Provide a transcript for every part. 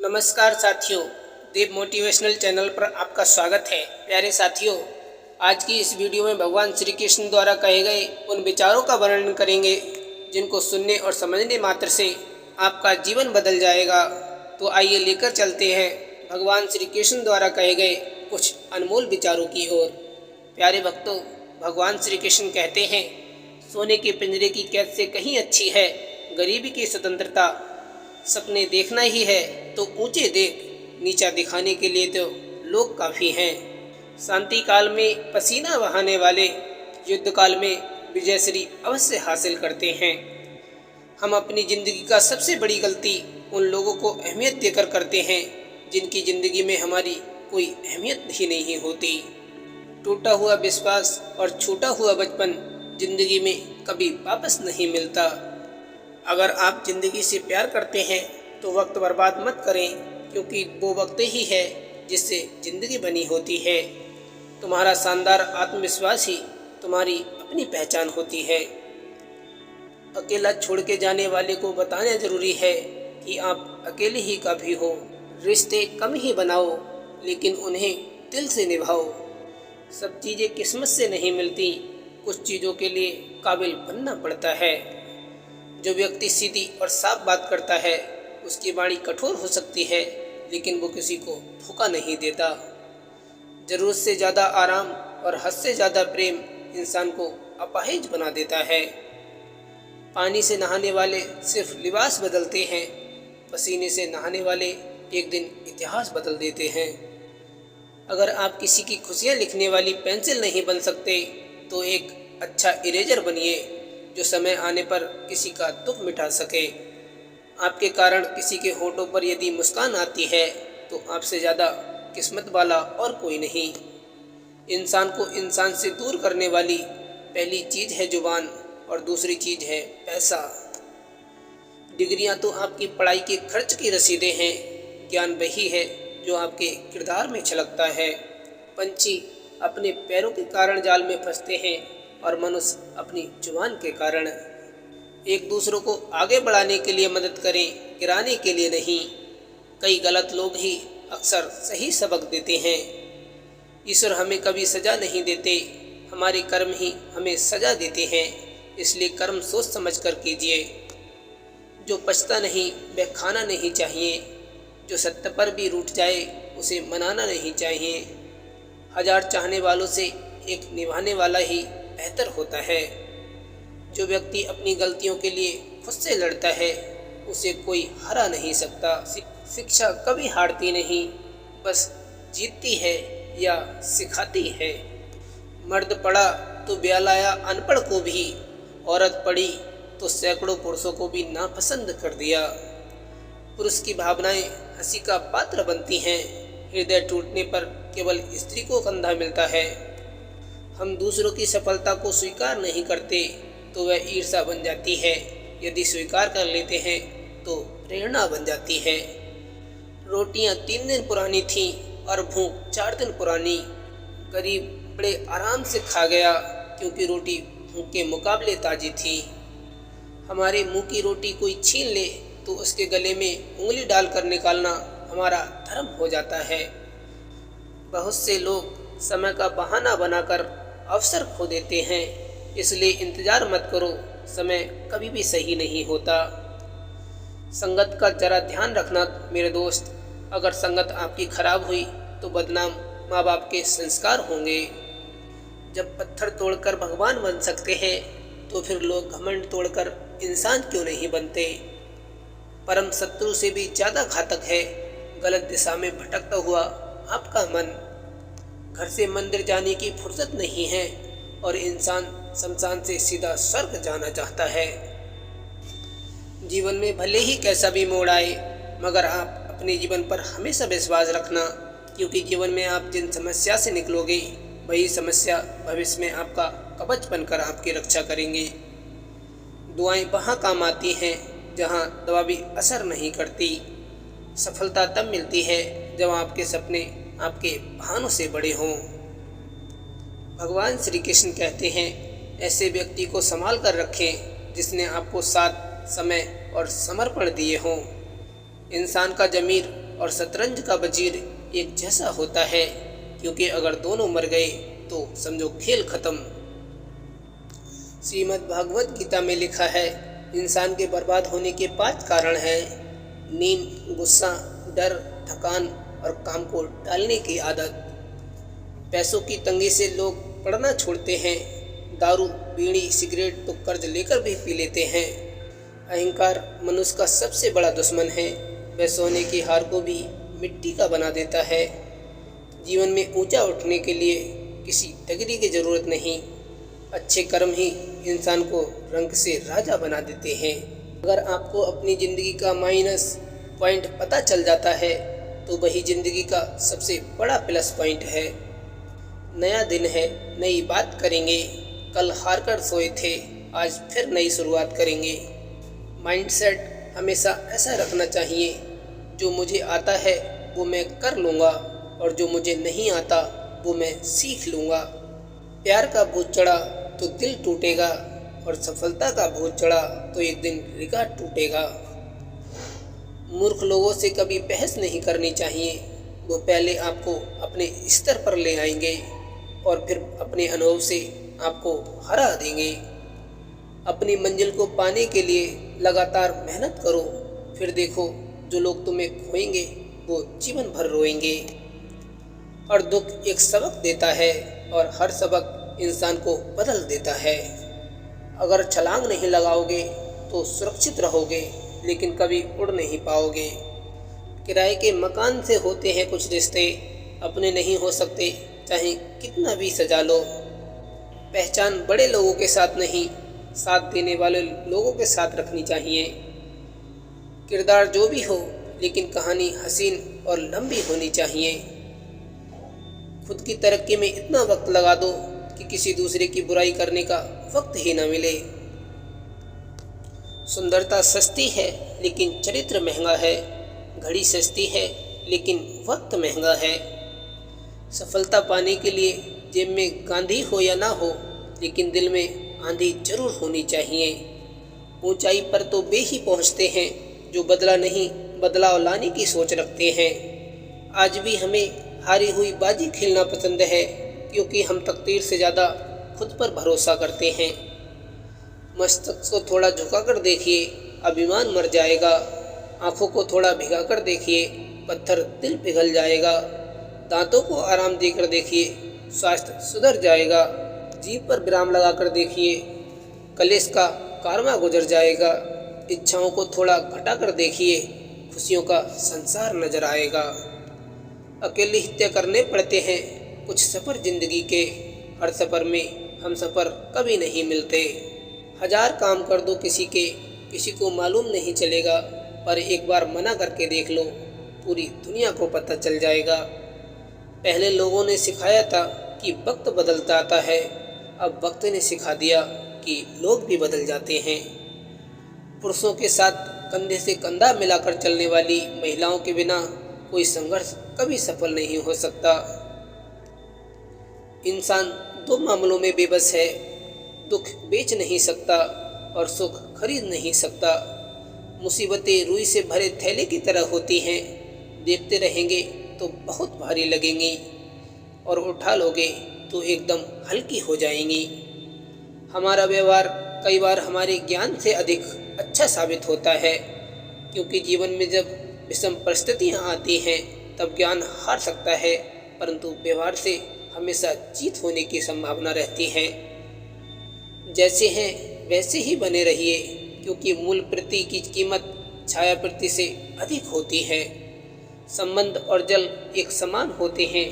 नमस्कार साथियों, देव motivational channel पर आपका स्वागत है। प्यारे साथियों, आज की इस वीडियो में भगवान श्री कृष्ण द्वारा कहे गए उन विचारों का वर्णन करेंगे जिनको सुनने और समझने मात्र से आपका जीवन बदल जाएगा। तो आइए लेकर चलते हैं भगवान श्री कृष्ण द्वारा कहे गए कुछ अनमोल विचारों की ओर। प्यारे भक्तों, भगवान श्री कृष्ण कहते हैं, सोने के पिंजरे की कैद से कहीं अच्छी है गरीबी की स्वतंत्रता। सपने देखना ही है तो ऊंचे देख, नीचा दिखाने के लिए तो लोग काफ़ी हैं। शांति काल में पसीना बहाने वाले युद्ध काल में विजयश्री अवश्य हासिल करते हैं। हम अपनी ज़िंदगी का सबसे बड़ी गलती उन लोगों को अहमियत देकर करते हैं जिनकी ज़िंदगी में हमारी कोई अहमियत ही नहीं होती। टूटा हुआ विश्वास और छूटा हुआ बचपन ज़िंदगी में कभी वापस नहीं मिलता। अगर आप ज़िंदगी से प्यार करते हैं तो वक्त बर्बाद मत करें, क्योंकि वो वक्त ही है जिससे ज़िंदगी बनी होती है। तुम्हारा शानदार आत्मविश्वास ही तुम्हारी अपनी पहचान होती है। अकेला छोड़ के जाने वाले को बताना ज़रूरी है कि आप अकेले ही काफ़ी हो। रिश्ते कम ही बनाओ, लेकिन उन्हें दिल से निभाओ। सब चीज़ें किस्मत से नहीं मिलती, कुछ चीज़ों के लिए काबिल बनना पड़ता है। जो व्यक्ति सीधी और साफ बात करता है उसकी वाणी कठोर हो सकती है, लेकिन वो किसी को धोखा नहीं देता। ज़रूरत से ज़्यादा आराम और हद से ज़्यादा प्रेम इंसान को अपाहिज बना देता है। पानी से नहाने वाले सिर्फ लिबास बदलते हैं, पसीने से नहाने वाले एक दिन इतिहास बदल देते हैं। अगर आप किसी की खुशियाँ लिखने वाली पेंसिल नहीं बन सकते तो एक अच्छा इरेजर बनिए जो समय आने पर किसी का दुख मिटा सके। आपके कारण किसी के होठों पर यदि मुस्कान आती है तो आपसे ज़्यादा किस्मत वाला और कोई नहीं। इंसान को इंसान से दूर करने वाली पहली चीज़ है जुबान और दूसरी चीज़ है पैसा। डिग्रियां तो आपकी पढ़ाई के खर्च की रसीदें हैं, ज्ञान वही है जो आपके किरदार में छलकता है। पंछी अपने पैरों के कारण जाल में फंसते हैं और मनुष्य अपनी जुबान के कारण। एक दूसरों को आगे बढ़ाने के लिए मदद करें, गिराने के लिए नहीं। कई गलत लोग ही अक्सर सही सबक देते हैं। ईश्वर हमें कभी सज़ा नहीं देते, हमारे कर्म ही हमें सज़ा देते हैं। इसलिए कर्म सोच समझ कर कीजिए। जो पछता नहीं वह खाना नहीं चाहिए। जो सत्य पर भी रूठ जाए उसे मनाना नहीं चाहिए। 1000 चाहने वालों से एक निभाने वाला ही बेहतर होता है। जो व्यक्ति अपनी गलतियों के लिए खुद से लड़ता है उसे कोई हरा नहीं सकता। शिक्षा कभी हारती नहीं, बस जीतती है या सिखाती है। मर्द पढ़ा तो ब्याह लाया अनपढ़ को भी, औरत पढ़ी तो सैकड़ों पुरुषों को भी नापसंद कर दिया। पुरुष की भावनाएं हंसी का पात्र बनती हैं, हृदय टूटने पर केवल स्त्री को कंधा मिलता है। हम दूसरों की सफलता को स्वीकार नहीं करते तो वह ईर्ष्या बन जाती है, यदि स्वीकार कर लेते हैं तो प्रेरणा बन जाती है। रोटियां 3 दिन पुरानी थीं और भूख 4 दिन पुरानी। गरीब बड़े आराम से खा गया क्योंकि रोटी भूख के मुकाबले ताज़ी थी। हमारे मुंह की रोटी कोई छीन ले तो उसके गले में उंगली डालकर निकालना हमारा धर्म हो जाता है। बहुत से लोग समय का बहाना बनाकर अवसर खो देते हैं, इसलिए इंतज़ार मत करो, समय कभी भी सही नहीं होता। संगत का जरा ध्यान रखना मेरे दोस्त। अगर संगत आपकी खराब हुई तो बदनाम माँ बाप के संस्कार होंगे। जब पत्थर तोड़कर भगवान बन सकते हैं तो फिर लोग घमंड तोड़कर इंसान क्यों नहीं बनते। परम शत्रु से भी ज़्यादा घातक है गलत दिशा में भटकता हुआ आपका मन। घर से मंदिर जाने की फुर्सत नहीं है और इंसान शमशान से सीधा स्वर्ग जाना चाहता है। जीवन में भले ही कैसा भी मोड़ आए, मगर आप अपने जीवन पर हमेशा विश्वास रखना, क्योंकि जीवन में आप जिन समस्या से निकलोगे वही समस्या भविष्य में आपका कवच बनकर आपकी रक्षा करेंगे। दुआएं वहाँ काम आती हैं जहाँ दवा भी असर नहीं करती। सफलता तब मिलती है जब आपके सपने आपके बहानों से बड़े हों। भगवान श्री कृष्ण कहते हैं, ऐसे व्यक्ति को संभाल कर रखें जिसने आपको साथ, समय और समर्पण दिए हों। इंसान का ज़मीर और शतरंज का वजीर एक जैसा होता है, क्योंकि अगर दोनों मर गए तो समझो खेल खत्म। श्रीमद् भागवत गीता में लिखा है, इंसान के बर्बाद होने के 5 कारण हैं: नींद, गुस्सा, डर, थकान और काम को टालने की आदत। पैसों की तंगी से लोग पढ़ना छोड़ते हैं, दारू, बीड़ी, सिगरेट तो कर्ज लेकर भी पी लेते हैं। अहंकार मनुष्य का सबसे बड़ा दुश्मन है, वह सोने की हार को भी मिट्टी का बना देता है। जीवन में ऊंचा उठने के लिए किसी डिग्री की जरूरत नहीं, अच्छे कर्म ही इंसान को रंग से राजा बना देते हैं। अगर आपको अपनी ज़िंदगी का माइनस पॉइंट पता चल जाता है तो वही ज़िंदगी का सबसे बड़ा प्लस पॉइंट है। नया दिन है, नई बात करेंगे, कल हार कर सोए थे, आज फिर नई शुरुआत करेंगे। माइंडसेट हमेशा ऐसा रखना चाहिए, जो मुझे आता है वो मैं कर लूँगा और जो मुझे नहीं आता वो मैं सीख लूँगा। प्यार का भूत चढ़ा तो दिल टूटेगा और सफलता का भूत चढ़ा तो एक दिन रिकॉर्ड टूटेगा। मूर्ख लोगों से कभी बहस नहीं करनी चाहिए, वो पहले आपको अपने स्तर पर ले आएंगे और फिर अपने अनुभव से आपको हरा देंगे। अपनी मंजिल को पाने के लिए लगातार मेहनत करो, फिर देखो जो लोग तुम्हें खोएंगे वो जीवन भर रोएंगे। हर दुख एक सबक देता है और हर सबक इंसान को बदल देता है। अगर छलांग नहीं लगाओगे तो सुरक्षित रहोगे, लेकिन कभी उड़ नहीं पाओगे। किराए के मकान से होते हैं कुछ रिश्ते, अपने नहीं हो सकते चाहे कितना भी सजा लो। पहचान बड़े लोगों के साथ नहीं, साथ देने वाले लोगों के साथ रखनी चाहिए। किरदार जो भी हो, लेकिन कहानी हसीन और लंबी होनी चाहिए। खुद की तरक्की में इतना वक्त लगा दो कि किसी दूसरे की बुराई करने का वक्त ही न मिले। सुंदरता सस्ती है लेकिन चरित्र महंगा है, घड़ी सस्ती है लेकिन वक्त महंगा है। सफलता पाने के लिए जेब में गांधी हो या ना हो, लेकिन दिल में आंधी जरूर होनी चाहिए। ऊंचाई पर तो वे ही पहुँचते हैं जो बदला नहीं, बदलाव लाने की सोच रखते हैं। आज भी हमें हारी हुई बाजी खेलना पसंद है, क्योंकि हम तकदीर से ज़्यादा खुद पर भरोसा करते हैं। मस्तक को थोड़ा झुकाकर देखिए, अभिमान मर जाएगा। आंखों को थोड़ा भिगाकर देखिए, पत्थर दिल पिघल जाएगा। दांतों को आराम देकर देखिए, स्वास्थ्य सुधर जाएगा। जीभ पर विराम लगाकर देखिए, कलेश का कारवां गुजर जाएगा। इच्छाओं को थोड़ा घटाकर देखिए, खुशियों का संसार नजर आएगा। अकेले ही तय करने पड़ते हैं कुछ सफ़र जिंदगी के, हर सफ़र में हम सफ़र कभी नहीं मिलते। 1000 काम कर दो किसी के, किसी को मालूम नहीं चलेगा, पर एक बार मना करके देख लो, पूरी दुनिया को पता चल जाएगा। पहले लोगों ने सिखाया था कि वक्त बदलता आता है, अब वक्त ने सिखा दिया कि लोग भी बदल जाते हैं। पुरुषों के साथ कंधे से कंधा मिलाकर चलने वाली महिलाओं के बिना कोई संघर्ष कभी सफल नहीं हो सकता। इंसान 2 मामलों में बेबस है, दुख बेच नहीं सकता और सुख खरीद नहीं सकता। मुसीबतें रुई से भरे थैले की तरह होती हैं, देखते रहेंगे तो बहुत भारी लगेंगी और उठा लोगे तो एकदम हल्की हो जाएंगी। हमारा व्यवहार कई बार हमारे ज्ञान से अधिक अच्छा साबित होता है, क्योंकि जीवन में जब विषम परिस्थितियाँ आती हैं तब ज्ञान हार सकता है, परंतु व्यवहार से हमेशा जीत होने की संभावना रहती है। जैसे हैं वैसे ही बने रहिए, क्योंकि मूल प्रति की कीमत छाया प्रति से अधिक होती है। संबंध और जल एक समान होते हैं,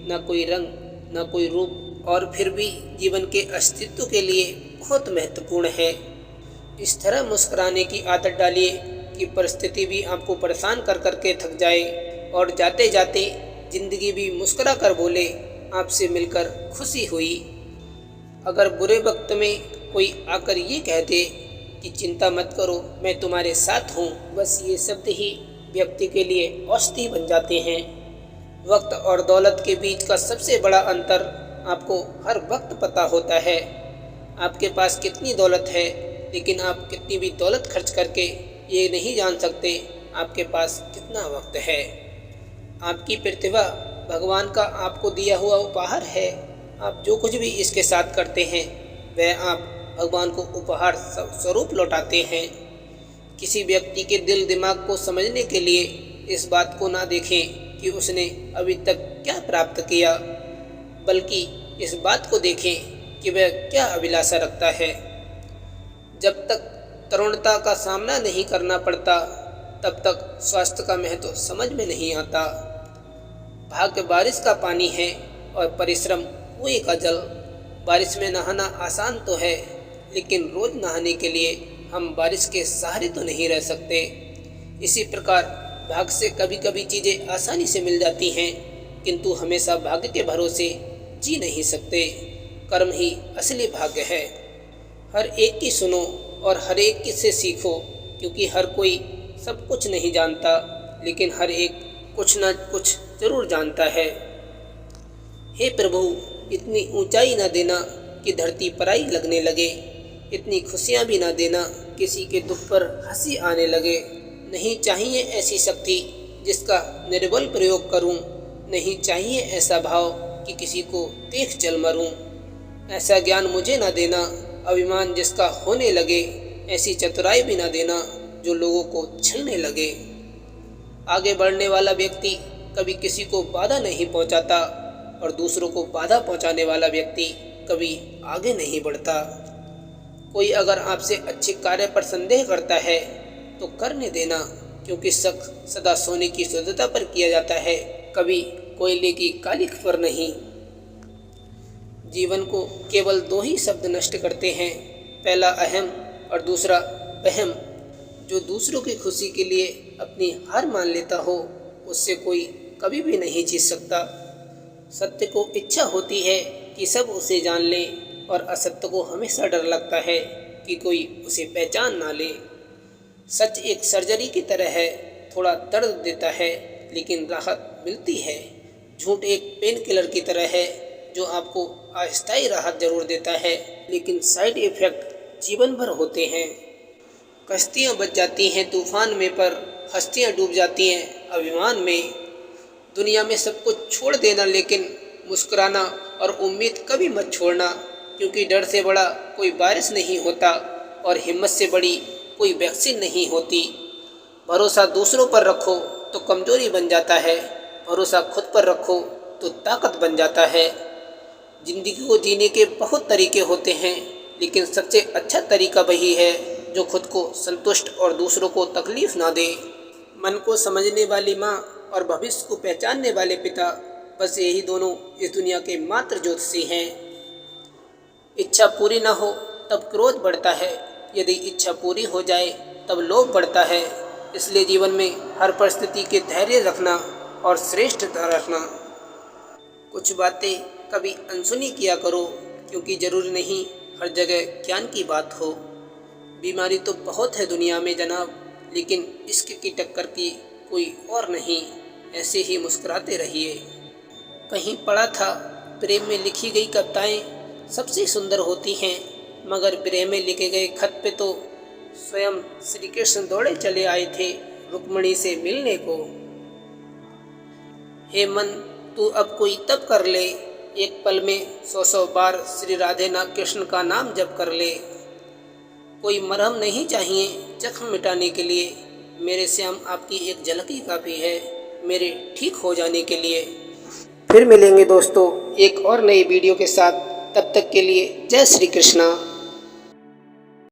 न कोई रंग न कोई रूप, और फिर भी जीवन के अस्तित्व के लिए बहुत महत्वपूर्ण है। इस तरह मुस्कुराने की आदत डालिए कि परिस्थिति भी आपको परेशान कर करके थक जाए और जाते जाते जिंदगी भी मुस्कुरा कर बोले, आपसे मिलकर खुशी हुई। अगर बुरे वक्त में कोई आकर ये कह दे कि चिंता मत करो, मैं तुम्हारे साथ हूँ, बस ये शब्द ही व्यक्ति के लिए औषधि बन जाते हैं। वक्त और दौलत के बीच का सबसे बड़ा अंतर आपको हर वक्त पता होता है। आपके पास कितनी दौलत है, लेकिन आप कितनी भी दौलत खर्च करके ये नहीं जान सकते आपके पास कितना वक्त है। आपकी प्रतिभा भगवान का आपको दिया हुआ उपहार है। आप जो कुछ भी इसके साथ करते हैं वह आप भगवान को उपहार स्वरूप लौटाते हैं। किसी व्यक्ति के दिल दिमाग को समझने के लिए इस बात को ना देखें कि उसने अभी तक क्या प्राप्त किया, बल्कि इस बात को देखें कि वह क्या अभिलाषा रखता है। जब तक तरुणता का सामना नहीं करना पड़ता तब तक स्वास्थ्य का महत्व समझ में नहीं आता। भाग्य बारिश का पानी है और परिश्रम कुएं का जल। बारिश में नहाना आसान तो है, लेकिन रोज नहाने के लिए हम बारिश के सहारे तो नहीं रह सकते। इसी प्रकार भाग्य से कभी कभी चीज़ें आसानी से मिल जाती हैं, किंतु हमेशा भाग्य के भरोसे जी नहीं सकते। कर्म ही असली भाग्य है। हर एक की सुनो और हर एक से सीखो, क्योंकि हर कोई सब कुछ नहीं जानता, लेकिन हर एक कुछ न कुछ जरूर जानता है। हे प्रभु, इतनी ऊंचाई न देना कि धरती पराई लगने लगे, इतनी खुशियाँ भी न देना किसी के दुख पर हंसी आने लगे। नहीं चाहिए ऐसी शक्ति जिसका निर्बल प्रयोग करूं, नहीं चाहिए ऐसा भाव कि किसी को देख चल मरूं। ऐसा ज्ञान मुझे न देना अभिमान जिसका होने लगे, ऐसी चतुराई भी न देना जो लोगों को छलने लगे। आगे बढ़ने वाला व्यक्ति कभी किसी को बाधा नहीं पहुंचाता और दूसरों को बाधा पहुंचाने वाला व्यक्ति कभी आगे नहीं बढ़ता। कोई अगर आपसे अच्छे कार्य पर संदेह करता है तो करने देना, क्योंकि शक सदा सोने की शुद्धता पर किया जाता है, कभी कोयले की कालिख पर नहीं। जीवन को केवल दो ही शब्द नष्ट करते हैं, पहला अहम और दूसरा वहम। जो दूसरों की खुशी के लिए अपनी हार मान लेता हो उससे कोई कभी भी नहीं जीत सकता। सत्य को इच्छा होती है कि सब उसे जान लें और असत्य को हमेशा डर लगता है कि कोई उसे पहचान ना ले। सच एक सर्जरी की तरह है, थोड़ा दर्द देता है लेकिन राहत मिलती है। झूठ एक पेन किलर की तरह है जो आपको अस्थायी राहत जरूर देता है, लेकिन साइड इफ़ेक्ट जीवन भर होते हैं। कश्तियाँ बच जाती हैं तूफान में, पर हस्तियाँ डूब जाती हैं अभिमान में। दुनिया में सब कुछ छोड़ देना, लेकिन मुस्कुराना और उम्मीद कभी मत छोड़ना, क्योंकि डर से बड़ा कोई बारिश नहीं होता और हिम्मत से बड़ी कोई वैक्सीन नहीं होती। भरोसा दूसरों पर रखो तो कमजोरी बन जाता है, भरोसा खुद पर रखो तो ताकत बन जाता है। जिंदगी को जीने के बहुत तरीके होते हैं, लेकिन सबसे अच्छा तरीका वही है जो खुद को संतुष्ट और दूसरों को तकलीफ ना दे। मन को समझने वाली माँ और भविष्य को पहचानने वाले पिता, बस यही दोनों इस दुनिया के मात्र ज्योतिषी हैं। इच्छा पूरी ना हो तब क्रोध बढ़ता है, यदि इच्छा पूरी हो जाए तब लोभ बढ़ता है। इसलिए जीवन में हर परिस्थिति के धैर्य रखना और श्रेष्ठता रखना। कुछ बातें कभी अनसुनी किया करो, क्योंकि जरूरी नहीं हर जगह ज्ञान की बात हो। बीमारी तो बहुत है दुनिया में जनाब, लेकिन इश्क की टक्कर की कोई और नहीं। ऐसे ही मुस्कुराते रहिए। कहीं पढ़ा था, प्रेम में लिखी गई कविताएं सबसे सुंदर होती हैं, मगर विरह में लिखे गए खत पे तो स्वयं श्री कृष्ण दौड़े चले आए थे रुक्मिणी से मिलने को। हे मन, तू अब कोई तप कर ले, एक पल में 100 बार श्री राधे ना कृष्ण का नाम जप कर ले। कोई मरहम नहीं चाहिए जख्म मिटाने के लिए, मेरे श्याम आपकी एक झलक ही काफ़ी है मेरे ठीक हो जाने के लिए। फिर मिलेंगे दोस्तों एक और नई वीडियो के साथ, तब तक के लिए जय श्री कृष्णा।